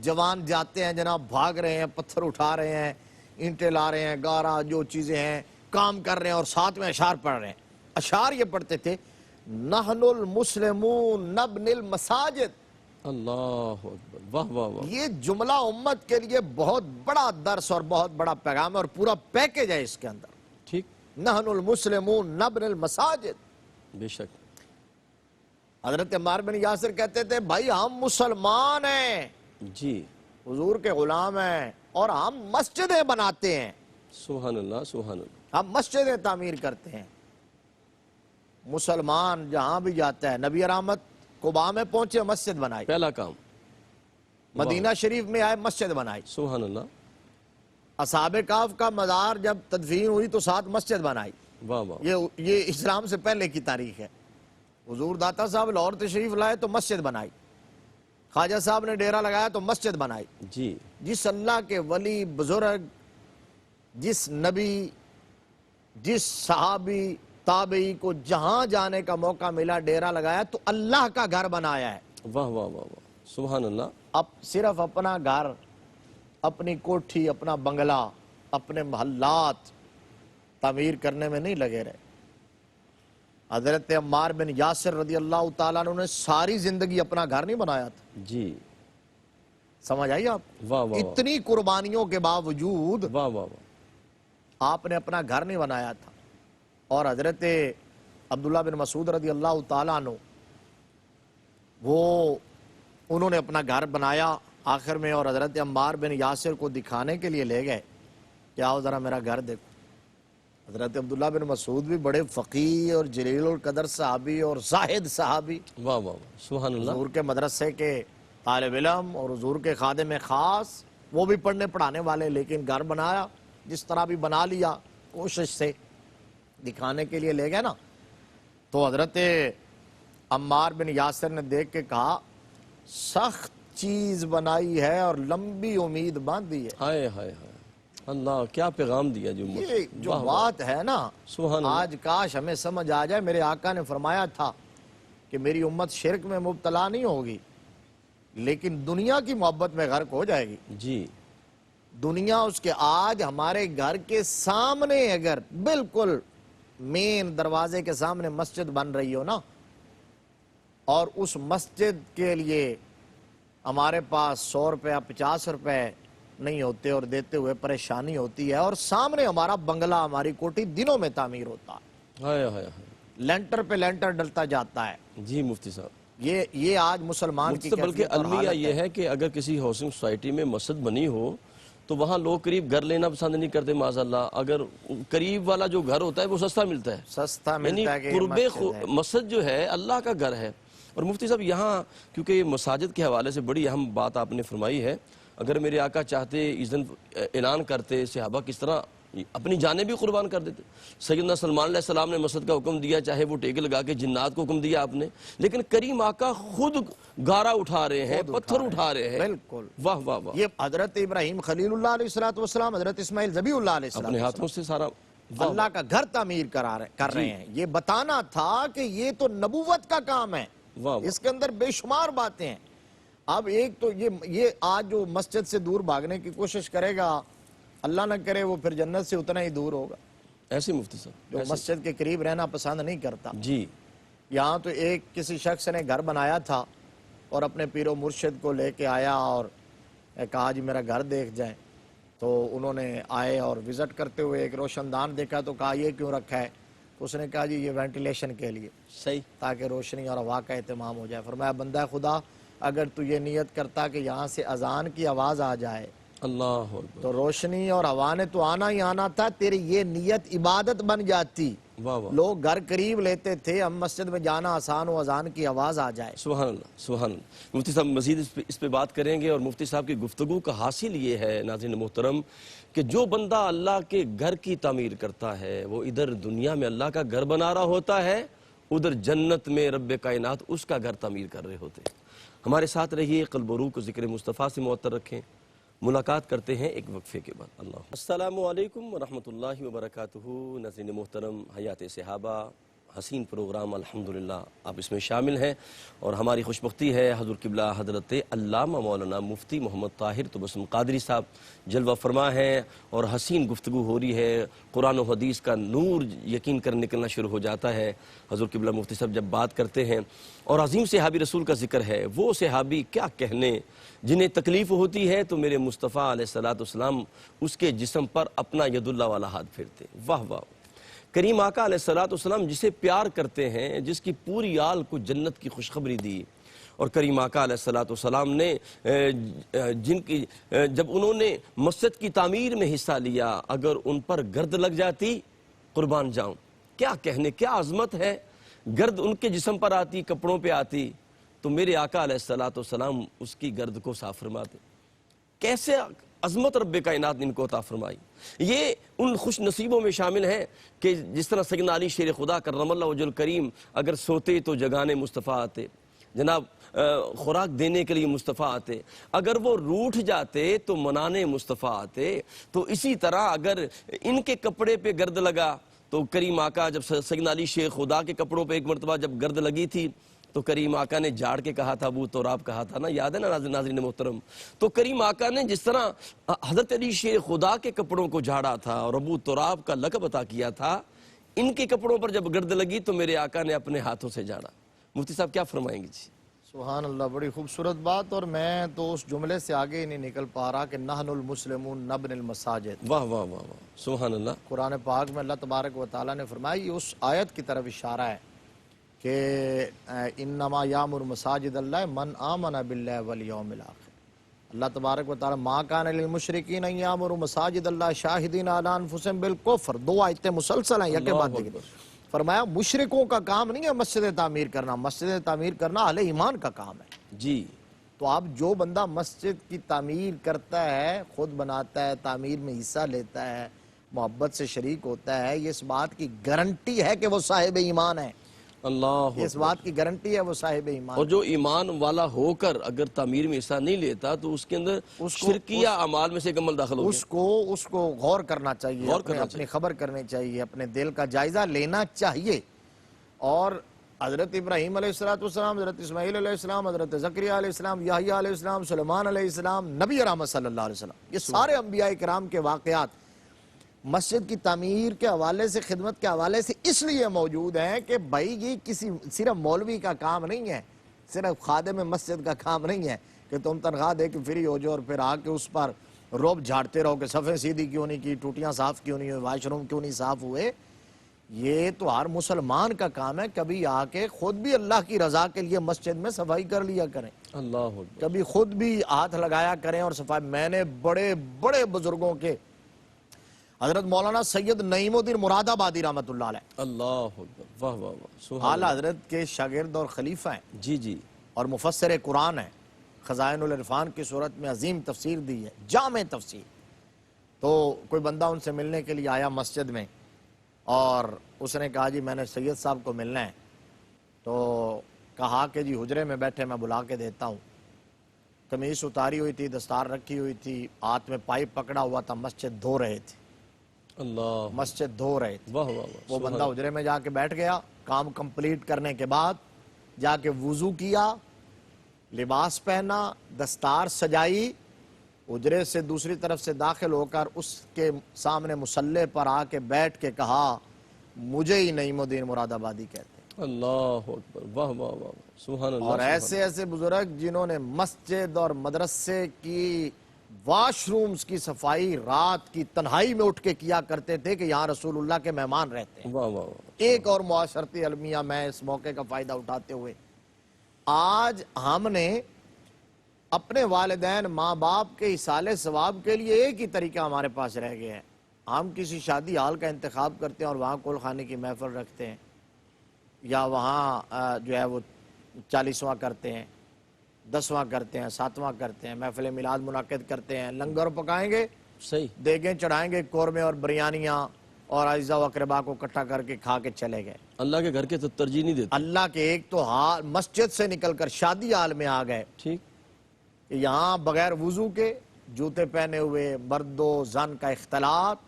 B: جوان جاتے ہیں جناب، بھاگ رہے ہیں، پتھر اٹھا رہے ہیں، اینٹیں لا رہے ہیں، گارا جو چیزیں ہیں کام کر رہے ہیں، اور ساتھ میں اشعار پڑھ رہے ہیں۔ اشعار یہ پڑھتے تھے، نحن المسلمون نبنی المساجد۔
A: اللہ اکبر، واہ واہ واہ،
B: یہ جملہ امت کے لیے بہت بڑا درس اور بہت بڑا پیغام ہے، اور پورا پیکج ہے اس کے اندر۔
A: ٹھیک،
B: نحن المسلمون نبنی المساجد۔
A: بے شک،
B: حضرت عمار بن یاسر کہتے تھے، بھائی ہم مسلمان ہیں،
A: جی،
B: حضور کے غلام ہیں، اور ہم مسجدیں بناتے ہیں،
A: سبحان اللہ، سبحان اللہ،
B: ہم مسجدیں تعمیر کرتے ہیں۔ مسلمان جہاں بھی جاتا ہے، نبی رحمت قباء میں پہنچے مسجد بنائی،
A: پہلا کام،
B: مدینہ شریف میں آئے مسجد بنائی،
A: سبحان اللہ،
B: اصحاب کہف کا مزار جب تدفین ہوئی تو ساتھ مسجد بنائی۔
A: واہ واہ،
B: یہ اسلام سے پہلے کی تاریخ ہے۔ حضور داتا صاحب لاہور تشریف لائے تو مسجد بنائی، خواجہ صاحب نے ڈیرا لگایا تو مسجد بنائی۔
A: جی،
B: جس اللہ کے ولی، بزرگ، جس نبی، جس صحابی، تابعی کو جہاں جانے کا موقع ملا ڈیرا لگایا تو اللہ کا گھر بنایا ہے۔
A: واہ واہ واہ واہ، سبحان اللہ،
B: اب صرف اپنا گھر، اپنی کوٹھی، اپنا بنگلہ، اپنے محلات تعمیر کرنے میں نہیں لگے رہے۔ حضرت عمار بن یاسر رضی اللہ تعالیٰ عنہ نے ساری زندگی اپنا گھر نہیں بنایا تھا،
A: جی،
B: سمجھ آئی آپ؟
A: واہ واہ واہ،
B: اتنی قربانیوں کے باوجود
A: واہ واہ واہ،
B: آپ نے اپنا گھر نہیں بنایا تھا۔ اور حضرت عبداللہ بن مسعود رضی اللہ تعالیٰ عنہ، انہوں نے اپنا گھر بنایا آخر میں، اور حضرت عمار بن یاسر کو دکھانے کے لیے لے گئے کہ آؤ ذرا میرا گھر دیکھو۔ حضرت عبداللہ بن مسعود بھی بڑے فقیہ اور جلیل القدر صحابی اور زاہد صحابی،
A: واہ واہ واہ، سبحان اللہ۔
B: حضور کے مدرسے کے طالب علم اور حضور کے خادم خاص، وہ بھی پڑھنے پڑھانے والے، لیکن گھر بنایا جس طرح بھی بنا لیا، کوشش سے دکھانے کے لیے لے گئے نا۔ تو حضرت عمار بن یاسر نے دیکھ کے کہا سخت چیز بنائی ہے اور لمبی امید باندھی ہے۔
A: ہائے ہائے ہائے، اللہ کیا پیغام دیا جو
B: یہ جو بات ہے نا،
A: سبحان اللہ۔
B: آج کاش ہمیں سمجھ آ جائے۔ میرے آقا نے فرمایا تھا کہ میری امت شرک میں مبتلا نہیں ہوگی، لیکن دنیا کی محبت میں غرق ہو جائے گی۔
A: جی
B: دنیا اس کے آج ہمارے گھر کے سامنے اگر بالکل مین دروازے کے سامنے مسجد بن رہی ہو نا، اور اس مسجد کے لیے ہمارے پاس 100 روپے 50 روپے نہیں ہوتے اور دیتے ہوئے پریشانی ہوتی ہے، اور سامنے ہمارا بنگلہ ہماری کوٹھی دنوں میں تعمیر ہوتا ہے،
A: ہائے ہائے ہائے،
B: لینٹر پہ لینٹر ڈلتا جاتا ہے۔
A: جی مفتی صاحب،
B: یہ آج مسلمان کی
A: بلکہ
B: کیفیت اور
A: المیہ
B: حالت
A: یہ ہے کہ اگر کسی ہاؤسنگ سوسائٹی میں مسجد بنی ہو تو وہاں لوگ قریب گھر لینا پسند نہیں کرتے معاذ اللہ۔ اگر قریب والا جو گھر ہوتا ہے وہ سستا ملتا ہے،
B: سستا
A: یعنی
B: ملتا ہے کہ یہ
A: قرب
B: مسجد ہے۔
A: مسجد جو ہے اللہ کا گھر ہے۔ اور مفتی صاحب یہاں کیونکہ یہ مساجد کے حوالے سے بڑی اہم بات آپ نے فرمائی ہے، اگر میرے آقا چاہتے اذن اعلان کرتے، صحابہ کس طرح اپنی جانیں بھی قربان کر دیتے۔ سیدنا سلمان علیہ السلام نے مسجد کا حکم دیا، چاہے وہ ٹیکے لگا کے جنات کو حکم دیا آپ نے، لیکن کریم آقا خود گارا اٹھا رہے ہیں، پتھر اٹھا رہے ہیں۔
B: بالکل،
A: واہ واہ واہ،
B: یہ حضرت ابراہیم خلیل اللہ علیہ السلام، حضرت اسماعیل ذبیح اللہ علیہ السلام
A: اپنے ہاتھوں سے سارا
B: اللہ کا گھر تعمیر کر رہے ہیں۔ یہ بتانا تھا کہ یہ تو نبوت کا کام ہے،
A: واہ واہ،
B: اس کے اندر بے شمار باتیں ہیں۔ اب ایک تو یہ آج جو مسجد سے دور بھاگنے کی کوشش کرے گا، اللہ نہ کرے وہ پھر جنت سے اتنا ہی دور ہوگا۔
A: ایسے مفتی صاحب
B: جو مسجد کے قریب رہنا پسند نہیں کرتا۔
A: جی
B: یہاں تو ایک کسی شخص نے گھر بنایا تھا اور اپنے پیر و مرشد کو لے کے آیا اور کہا جی میرا گھر دیکھ جائیں۔ تو انہوں نے آئے اور وزٹ کرتے ہوئے ایک روشن دان دیکھا تو کہا یہ کیوں رکھا ہے؟ اس نے کہا جی یہ وینٹیلیشن کے لیے،
A: صحیح،
B: تاکہ روشنی اور ہوا کا اہتمام ہو جائے۔ فرمایا بندہ خدا اگر تو یہ نیت کرتا کہ یہاں سے اذان کی آواز آ جائے
A: اللہ اکبر،
B: تو روشنی اور ہوا نے تو آنا ہی آنا تھا، تیری یہ نیت عبادت بن جاتی۔
A: واہ واہ،
B: لوگ گھر قریب لیتے تھے، ہم مسجد میں جانا آسان ہو، اذان کی آواز آ جائے۔
A: سبحان اللہ سبحان اللہ۔ مفتی صاحب مزید اس پہ بات کریں گے، اور مفتی صاحب کی گفتگو کا حاصل یہ ہے ناظرین محترم کہ جو بندہ اللہ کے گھر کی تعمیر کرتا ہے وہ ادھر دنیا میں اللہ کا گھر بنا رہا ہوتا ہے، ادھر جنت میں رب کائنات اس کا گھر تعمیر کر رہے ہوتے ہیں۔ ہمارے ساتھ رہیے، قلب و روح کو ذکر مصطفیٰ سے معطر رکھیں۔ ملاقات کرتے ہیں ایک وقفے کے بعد۔ اللہ السلام علیکم ورحمۃ اللہ وبرکاتہ۔ ناظرین محترم، حیات صحابہ حسین پروگرام الحمدللہ آپ اس میں شامل ہیں، اور ہماری خوشبختی ہے حضور قبلہ حضرت علامہ مولانا مفتی محمد طاہر طبسم قادری صاحب جلوہ فرما ہے، اور حسین گفتگو ہو رہی ہے، قرآن و حدیث کا نور یقین کر نکلنا شروع ہو جاتا ہے۔ حضور قبلہ مفتی صاحب جب بات کرتے ہیں اور عظیم صحابی رسول کا ذکر ہے، وہ صحابی کیا کہنے جنہیں تکلیف ہوتی ہے تو میرے مصطفیٰ علیہ السلام اس کے جسم پر اپنا ید اللہ والا ہاتھ پھیرتے۔ واہ واہ، کریم آقا علیہ السلام جسے پیار کرتے ہیں، جس کی پوری آل کو جنت کی خوشخبری دی، اور کریم آقا علیہ السلام نے جب انہوں نے مسجد کی تعمیر میں حصہ لیا، اگر ان پر گرد لگ جاتی قربان جاؤں، کیا کہنے، کیا عظمت ہے، گرد ان کے جسم پر آتی، کپڑوں پہ آتی تو میرے آقا علیہ السلام اس کی گرد کو صاف فرماتے۔ کیسے عظمت رب کائنات نے ان کو عطا فرمائی۔ یہ ان خوش نصیبوں میں شامل ہے کہ جس طرح سیدنا علی شیر خدا کرم اللہ وجہ الکریم اگر سوتے تو جگانے مصطفیٰ آتے، جناب خوراک دینے کے لیے مصطفیٰ آتے، اگر وہ روٹھ جاتے تو منانے مصطفیٰ آتے، تو اسی طرح اگر ان کے کپڑے پہ گرد لگا تو کریم آقا جب سیدنا علی شیر خدا کے کپڑوں پہ ایک مرتبہ جب گرد لگی تھی تو کریم آقا نے جھاڑ کے کہا تھا، ابو تراب کہا تھا نا، یاد ہے نا ناظرین محترم؟ تو کریم آقا نے جس طرح حضرت علی شیر خدا کے کپڑوں کو جھاڑا تھا اور ابو تراب کا لقب عطا کیا تھا، ان کے کپڑوں پر جب گرد لگی تو میرے آقا نے اپنے ہاتھوں سے جھاڑا۔ مفتی صاحب کیا فرمائیں گے؟ جی
B: سبحان اللہ، بڑی خوبصورت بات، اور میں تو اس جملے سے آگے ہی نہیں نکل پا رہا کہ نحن المسلمون نبنی المساجد۔
A: واہ واہ واہ واہ، سبحان اللہ۔
B: قرآن پاک میں اللہ تبارک و تعالیٰ نے فرمایا، یہ اس آیت کی طرف اشارہ ہے کہ انما یامر مساجد اللہ من آمن باللہ والیوم الاخر، اللہ تبارک و تعالی ما کان للمشرکین ان یعمروا مساجد اللہ شاہدین علی انفسہم بالکفر، 2 آیتیں مسلسل ہیں یکے بعد دیگرے۔ فرمایا مشرکوں کا کام نہیں ہے مسجد تعمیر کرنا، مسجد تعمیر کرنا اہل ایمان کا کام ہے۔
A: جی
B: تو اب جو بندہ مسجد کی تعمیر کرتا ہے، خود بناتا ہے، تعمیر میں حصہ لیتا ہے، محبت سے شریک ہوتا ہے، یہ اس بات کی گارنٹی ہے کہ وہ صاحب ایمان ہے،
A: اللہ،
B: یہ اس بات کی گارنٹی ہے وہ صاحب ایمان
A: اور
B: ہے۔
A: جو ایمان والا ہو کر اگر تعمیر میں حصہ نہیں لیتا تو اس کے اندر شرکیہ اعمال میں سے ایک عمل داخل ہو گیا۔
B: اس کو غور کرنا چاہیے،
A: غور کرنا
B: اپنی خبر کرنی چاہیے، اپنے دل کا جائزہ لینا چاہیے۔ اور حضرت ابراہیم علیہ السلام، حضرت اسماعیل علیہ السلام، حضرت زکریا علیہ السلام، یحییٰ علیہ السلام، سلیمان علیہ السلام، نبی رحمت صلی اللہ علیہ وسلم، یہ سارے انبیاء کرام کے واقعات مسجد کی تعمیر کے حوالے سے، خدمت کے حوالے سے اس لیے موجود ہیں کہ بھائی یہ کسی صرف مولوی کا کام نہیں ہے، صرف خادم مسجد کا کام نہیں ہے کہ تم تنخواہ دے کے فری ہو جاؤ اور پھر آ کے اس پر روب جھاڑتے رہو کہ صفیں سیدھی کیوں نہیں کی، ٹوٹیاں صاف کیوں نہیں ہوئی، واش روم کیوں نہیں صاف ہوئے۔ یہ تو ہر مسلمان کا کام ہے، کبھی آ کے خود بھی اللہ کی رضا کے لیے مسجد میں صفائی کر لیا کریں،
A: اللہ اکبر،
B: کبھی خود بھی ہاتھ لگایا کریں اور صفائی۔ میں نے بڑے بڑے بزرگوں کے، حضرت مولانا سید نعیم الدین مراد آبادی رحمۃ اللہ علیہ،
A: اللہ اکبر، واہ واہ واہ، سبحان
B: اعلیٰ حضرت کے شاگرد اور خلیفہ ہیں
A: جی جی،
B: اور مفسر قرآن ہیں، خزائن العرفان کی صورت میں عظیم تفسیر دی ہے، جامع تفسیر۔ تو کوئی بندہ ان سے ملنے کے لیے آیا مسجد میں اور اس نے کہا جی میں نے سید صاحب کو ملنا ہے، تو کہا کہ جی حجرے میں بیٹھے میں بلا کے دیتا ہوں۔ قمیص اتاری ہوئی تھی، دستار رکھی ہوئی تھی، ہاتھ میں پائپ پکڑا ہوا تھا، مسجد دھو رہے تھے،
A: اللہ،
B: مسجد دھو رہے تھے۔
A: واہ واہ واہ،
B: وہ بندہ حجرے میں جا کے بیٹھ گیا، کام کمپلیٹ کرنے کے بعد جا کے وضو کیا، لباس پہنا، دستار سجائی، حجرے سے دوسری طرف سے داخل ہو کر اس کے سامنے مصلی پر آ کے بیٹھ کے کہا مجھے ہی نعیم الدین مراد آبادی کہتے ہیں۔
A: اللہ اکبر، واہ واہ واہ، سبحان اللہ،
B: اور ایسے ایسے بزرگ جنہوں نے مسجد اور مدرسے کی واش رومز کی صفائی رات کی تنہائی میں اٹھ کے کیا کرتے تھے کہ یہاں رسول اللہ کے مہمان رہتے ہیں۔
A: واہ واہ واہ،
B: ایک اور معاشرتی المیہ میں اس موقع کا فائدہ اٹھاتے ہوئے، آج ہم نے اپنے والدین ماں باپ کے ایصال ثواب کے لیے ایک ہی طریقہ ہمارے پاس رہ گیا ہے، ہم کسی شادی حال کا انتخاب کرتے ہیں اور وہاں کل خانے کی محفل رکھتے ہیں، یا وہاں جو ہے وہ 40واں کرتے ہیں، 10واں کرتے ہیں، 7واں کرتے ہیں، محفل میلاد منعقد کرتے ہیں، لنگر پکائیں گے،
A: صحیح،
B: دیگیں چڑھائیں گے، قورمے اور بریانیاں اور اعزاء و اقربا کو اکٹھا کر کے کھا کے چلے گئے۔
A: اللہ کے گھر کے تو ترجیح نہیں دیتے،
B: اللہ کے ایک تو مسجد سے نکل کر شادی حال میں آ گئے
A: ٹھیک،
B: کہ یہاں بغیر وضو کے، جوتے پہنے ہوئے، مرد و زن کا اختلاط،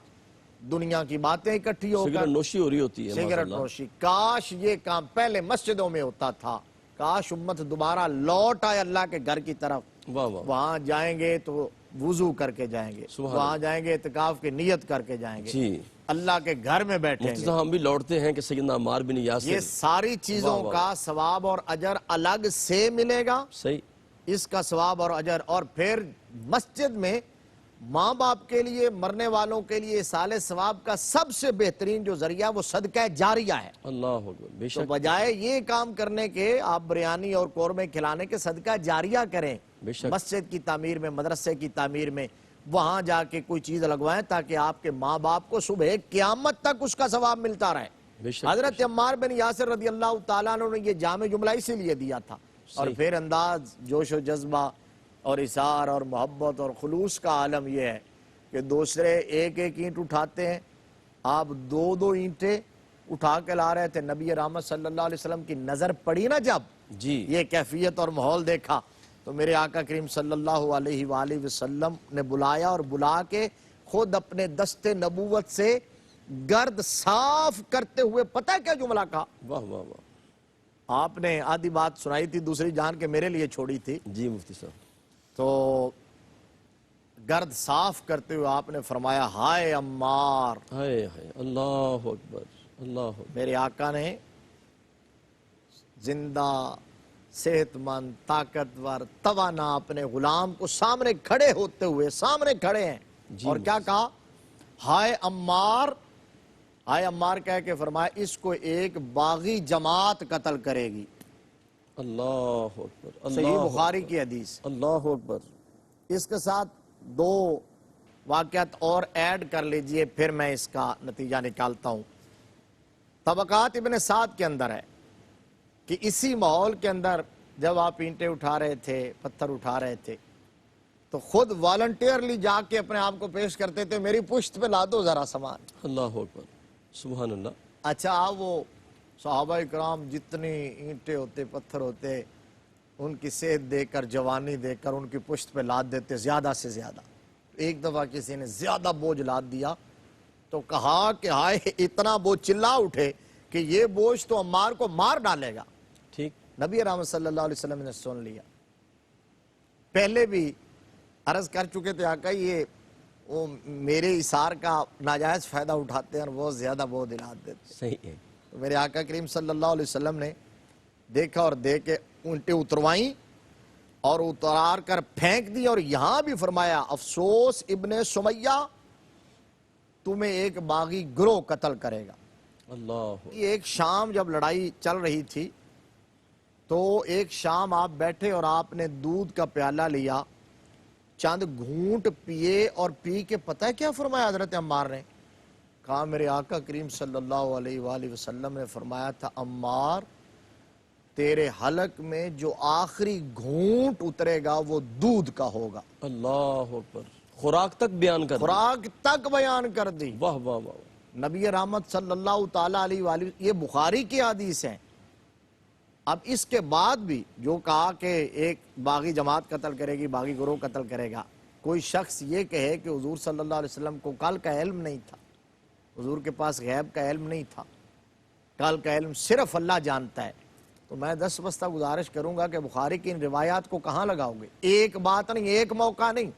B: دنیا کی باتیں اکٹھی ہو کر
A: سگریٹ نوشی ہو رہی ہوتی ہے،
B: سگریٹ نوشی۔ کاش یہ کام پہلے مسجدوں میں ہوتا تھا، کاش امت دوبارہ لوٹ آئے اللہ کے گھر کی طرف۔
A: واہ واہ،
B: وہاں جائیں گے تو وضو کر کے جائیں گے، وہاں جائیں گے اعتکاف کی نیت کر کے جائیں گے،
A: جی،
B: اللہ کے گھر میں بیٹھیں
A: مفتی
B: گے۔
A: صاحب ہم بھی لوٹتے ہیں کہ سیدنا عمار بن
B: یہ
A: یاسر،
B: ساری چیزوں کا ثواب اور اجر الگ سے ملے گا،
A: صحیح،
B: اس کا ثواب اور اجر۔ اور پھر مسجد میں ماں باپ کے لیے، مرنے والوں کے لیے ایصال ثواب کا سب سے بہترین جو ذریعہ وہ صدقہ جاریہ ہے۔
A: اللہ اکبر، بے
B: تو
A: شک،
B: بجائے یہ کام کرنے کے آپ بریانی اور قورمے کھلانے کے صدقہ جاریہ کریں،
A: بے شک،
B: مسجد کی تعمیر میں، مدرسے کی تعمیر میں، وہاں جا کے کوئی چیز لگوائیں تاکہ آپ کے ماں باپ کو صبح قیامت تک اس کا ثواب ملتا رہے۔
A: بے شک،
B: حضرت عمار بن یاسر رضی اللہ تعالیٰ عنہ نے یہ جامع جملہ اسی لیے دیا تھا، اور
A: صحیح،
B: پھر انداز، جوش و جذبہ اور اثار اور محبت اور خلوص کا عالم یہ ہے کہ دوسرے ایک ایک اینٹ اٹھاتے ہیں، آپ 2 اینٹیں اٹھا کے لا رہے تھے۔ نبی رحمت صلی اللہ علیہ وسلم کی نظر پڑی نا جب
A: جی،
B: یہ کیفیت اور ماحول دیکھا، تو میرے آقا کریم صلی اللہ علیہ وآلہ وسلم نے بلایا اور بلا کے خود اپنے دست نبوت سے گرد صاف کرتے ہوئے پتہ کیا جملہ کہا؟
A: واہ واہ واہ،
B: آپ نے آدھی بات سنائی تھی، دوسری جان کے میرے لیے چھوڑی تھی،
A: جی مفتی صاحب،
B: تو گرد صاف کرتے ہوئے آپ نے فرمایا ہائے عمار۔
A: ہائے ہائے، اللہ اکبر، اللہ اکبر،
B: میرے آقا نے زندہ، صحت مند، طاقتور، توانا اپنے غلام کو سامنے کھڑے ہوتے ہوئے، سامنے کھڑے ہیں، اور کیا کہا؟ ہائے عمار، ہائے عمار کہہ کے فرمایا اس کو ایک باغی جماعت قتل کرے گی۔
A: اللہ اکبر،
B: صحیح
A: اللہ
B: بخاری کی حدیث۔
A: اللہ اکبر،
B: اس کے ساتھ دو واقعات اور ایڈ کر لیجئے، پھر میں اس کا نتیجہ نکالتا ہوں۔ طبقات ابن سعد کے اندر ہے کہ اسی ماحول کے اندر جب آپ اینٹیں اٹھا رہے تھے، پتھر اٹھا رہے تھے، تو خود والنٹیئرلی جا کے اپنے آپ کو پیش کرتے تھے، میری پشت پہ لا دو ذرا سامان۔
A: اللہ اکبر، سبحان اللہ۔
B: اچھا، وہ صحابہ کرام جتنی اینٹیں ہوتے، پتھر ہوتے، ان کی صحت دے کر، جوانی دے کر ان کی پشت پہ لاد دیتے زیادہ سے زیادہ۔ ایک دفعہ کسی نے زیادہ بوجھ لاد دیا تو کہا کہ ہائے، اتنا بوجھ، چلا اٹھے کہ یہ بوجھ تو عمار کو مار ڈالے گا۔
A: ٹھیک،
B: نبی رحمت صلی اللہ علیہ وسلم نے سن لیا۔ پہلے بھی عرض کر چکے تھے، آقا یہ وہ میرے اثار کا ناجائز فائدہ اٹھاتے ہیں اور وہ زیادہ بوجھ لاد دیتے۔
A: صحیح ہے۔
B: تو میرے آقا کریم صلی اللہ علیہ وسلم نے دیکھا اور دیکھ کے اونٹیں اتروائیں اور اتار کر پھینک دی، اور یہاں بھی فرمایا افسوس ابن سمیہ، تمہیں ایک باغی گروہ قتل کرے گا۔
A: اللہ،
B: یہ ایک شام جب لڑائی چل رہی تھی تو ایک شام آپ بیٹھے اور آپ نے دودھ کا پیالہ لیا، چند گھونٹ پیے، اور پی کے پتہ ہے کیا فرمایا حضرت عمار نے؟ کہا میرے آقا کریم صلی اللہ علیہ وآلہ وسلم نے فرمایا تھا، عمار تیرے حلق میں جو آخری گھونٹ اترے گا وہ دودھ کا ہوگا۔
A: اللہ اکبر، خوراک تک بیان کر دی۔
B: خوراک تک بیان کر دی۔
A: واہ واہ واہ،
B: نبی رحمت صلی اللہ تعالیٰ علیہ وآلہ، یہ بخاری کی حدیث ہیں۔ اب اس کے بعد بھی جو کہا کہ ایک باغی جماعت قتل کرے گی، باغی گروہ قتل کرے گا، کوئی شخص یہ کہے کہ حضور صلی اللہ علیہ وسلم کو کل کا علم نہیں تھا، حضور کے پاس غیب کا علم نہیں تھا، کل کا علم صرف اللہ جانتا ہے، تو میں دس بستہ گزارش کروں گا کہ بخاری کی ان روایات کو کہاں لگاؤ گے؟ ایک بات نہیں، ایک موقع نہیں۔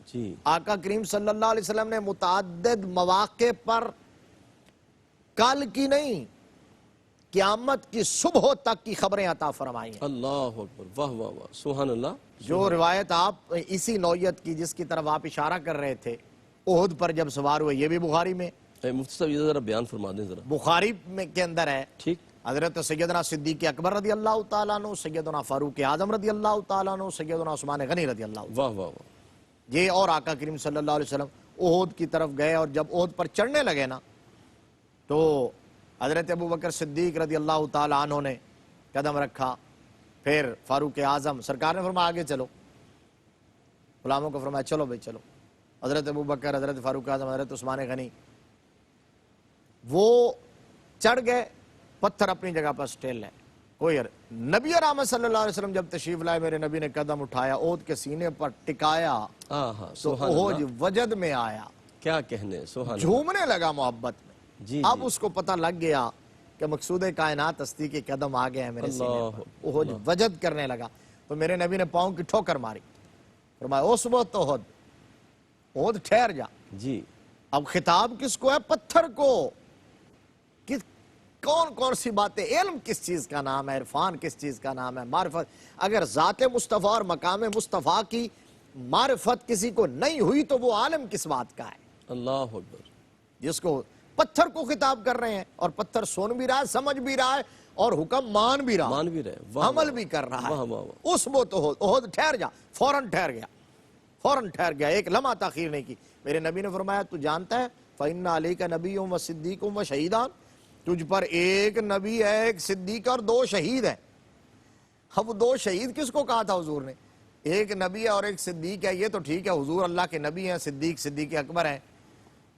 B: جی، آقا کریم صلی اللہ علیہ وسلم نے متعدد مواقع پر کل کی نہیں، قیامت کی صبح تک کی خبریں عطا فرمائی ہیں۔
A: اللہ اکبر، واہ واہ واہ، سبحان اللہ۔
B: جو روایت آپ اسی نوعیت کی جس کی طرف آپ اشارہ کر رہے تھے، احد پر جب سوار ہوئے، یہ بھی بخاری میں،
A: مفتی صاحب یہ ذرا بیان فرما دیں ذرا۔
B: بخاری میں کے اندر ہے۔
A: ٹھیک،
B: حضرت سیدنا صدیق اکبر رضی اللہ تعالیٰ عنہ، سیدنا فاروق اعظم رضی اللہ تعالیٰ عنہ، سیدنا عثمان غنی رضی اللہ عنہ،
A: واہ واہ واہ،
B: یہ اور آقا کریم صلی اللہ علیہ وسلم احد کی طرف گئے، اور جب احد پر چڑھنے لگے نا تو حضرت ابو بکر صدیق رضی اللہ تعالیٰ عنہ نے قدم رکھا، پھر فاروق اعظم، سرکار نے فرمایا آگے چلو، غلاموں کو فرمایا چلو بھائی چلو، حضرت ابو بکر، حضرت فاروق اعظم، حضرت عثمان غنی، وہ چڑھ گئے، پتھر اپنی جگہ پر سٹیل لیں، کوئی نبی رحمت صلی اللہ علیہ وسلم جب تشریف لائے، میرے نبی نے قدم اٹھایا، احد کے سینے پر ٹکایا تو احد وجد میں آیا،
A: کیا کہنے، سبحان اللہ،
B: جھومنے لگا محبت میں۔
A: جی
B: اب اس کو پتہ لگ گیا کہ مقصود کائنات ہستی کے قدم آ گئے ہیں میرے سینے پر، احد وجد کرنے لگا، تو میرے نبی نے پاؤں کی ٹھوکر ماری، فرمایا اس وقت احد ٹھہر جا۔
A: جی،
B: اب خطاب کس کو ہے؟ پتھر کو۔ کون کون سی باتیں، علم کس چیز کا نام ہے، عرفان کس چیز کا نام ہے، معرفت، اگر ذات مصطفیٰ اور مقام مصطفیٰ کی معرفت کسی کو نہیں ہوئی تو وہ عالم کس بات کا ہے؟
A: اللہ اکبر،
B: جس کو پتھر کو خطاب کر رہے ہیں، اور پتھر سن بھی رہا ہے، سمجھ بھی رہا ہے، اور حکم مان بھی رہا ہے، عمل بھی کر رہا ہے۔ اس وہ تو احد ٹھہر جا، فوراً ٹھہر گیا، ایک لمحہ تاخیر نہیں کی۔ میرے نبی نے فرمایا تو جانتا ہے فَإِنَّ عَلَيْكَ نَبِيٌّ وَصِدِّيقٌ وَشَهِيدًا، تجھ پر ایک نبی ہے، ایک صدیق اور دو شہید ہیں۔ اب وہ دو شہید کس کو کہا تھا حضور نے؟ ایک نبی ہے اور ایک صدیق ہے، یہ تو ٹھیک ہے، حضور اللہ کے نبی ہیں، صدیق اکبر ہیں،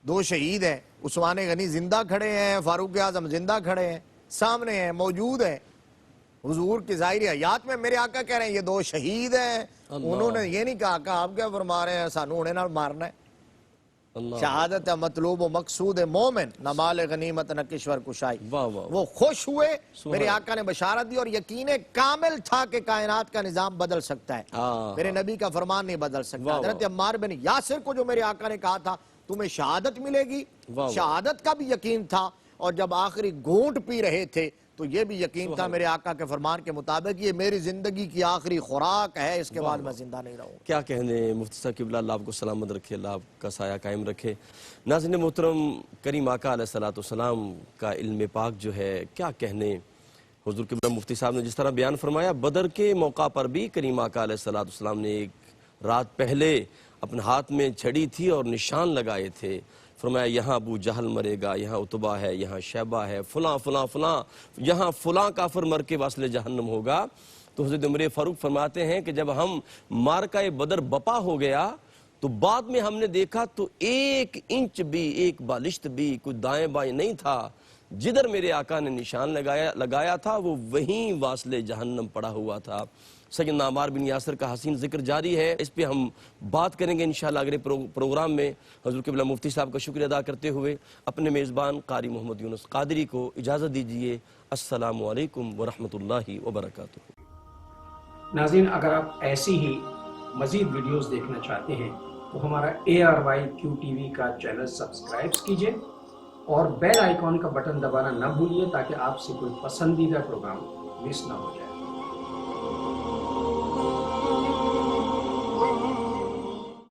B: دو شہید ہیں، عثمان غنی زندہ کھڑے ہیں، فاروق اعظم زندہ کھڑے ہیں، سامنے ہیں، موجود ہیں، حضور کی ظاہری حیات میں میرے آقا کہہ رہے ہیں یہ دو شہید ہیں۔ انہوں نے یہ نہیں کہا کہ آپ کیا فرما رہے ہیں، سانو انہیں نہ مارنا ہے۔ شہادت ہے مطلوب و مقصود مومن، نہ مال غنیمت نہ کشور کشائی۔ وہ خوش ہوئے، میرے آقا نے بشارت دی، اور یقین کامل تھا کہ کائنات کا نظام بدل سکتا ہے، میرے نبی کا فرمان نہیں بدل سکتا۔ حضرت عمار بن یاسر کو جو میرے آقا نے کہا تھا تمہیں شہادت ملے گی، شہادت کا بھی یقین تھا، اور جب آخری گھونٹ پی رہے تھے تو یہ بھی یقین تھا میرے آقا کے فرمان کے مطابق یہ میری زندگی کی آخری خوراک ہے، اس کے بعد میں زندہ نہیں رہوں۔
A: کیا کہنے مفتی صاحب قبلہ، اللہ آپ کو سلامت رکھے، اللہ آپ کا سایہ قائم رکھے۔ ناظرین محترم، کریم آقا علیہ السلام کا علم پاک جو ہے، کیا کہنے، حضور قبلہ مفتی صاحب نے جس طرح بیان فرمایا، بدر کے موقع پر بھی کریم آقا علیہ السلام نے ایک رات پہلے اپنے ہاتھ میں چھڑی تھی اور نشان لگائے تھے، فرمایا یہاں ابو جہل مرے گا، یہاں عتبہ ہے، یہاں شیبہ ہے، فلاں فلاں فلاں، یہاں فلاں کافر مر کے واصل جہنم ہوگا۔ تو حضرت عمر فاروق فرماتے ہیں کہ جب ہم معرکہ بدر بپا ہو گیا تو بعد میں ہم نے دیکھا تو 1 انچ بھی، 1 بالشت بھی کوئی دائیں بائیں نہیں تھا، جدھر میرے آقا نے نشان لگایا تھا وہ وہیں واصل جہنم پڑا ہوا تھا۔ سیدنا عمار بن یاسر کا حسین ذکر جاری ہے، اس پہ ہم بات کریں گے انشاءاللہ اگلے پروگرام میں۔ حضور قبلہ مفتی صاحب کا شکریہ ادا کرتے ہوئے اپنے میزبان قاری محمد یونس قادری کو اجازت دیجیے۔ السلام علیکم ورحمۃ اللہ وبرکاتہ۔
C: ناظرین، اگر آپ ایسی ہی مزید ویڈیوز دیکھنا چاہتے ہیں تو ہمارا ARYQTV کا چینل سبسکرائب کیجئے اور بیل آئیکن کا بٹن دبانا نہ بھولیے تاکہ آپ سے کوئی پسندیدہ پروگرام مس نہ ہو جائے۔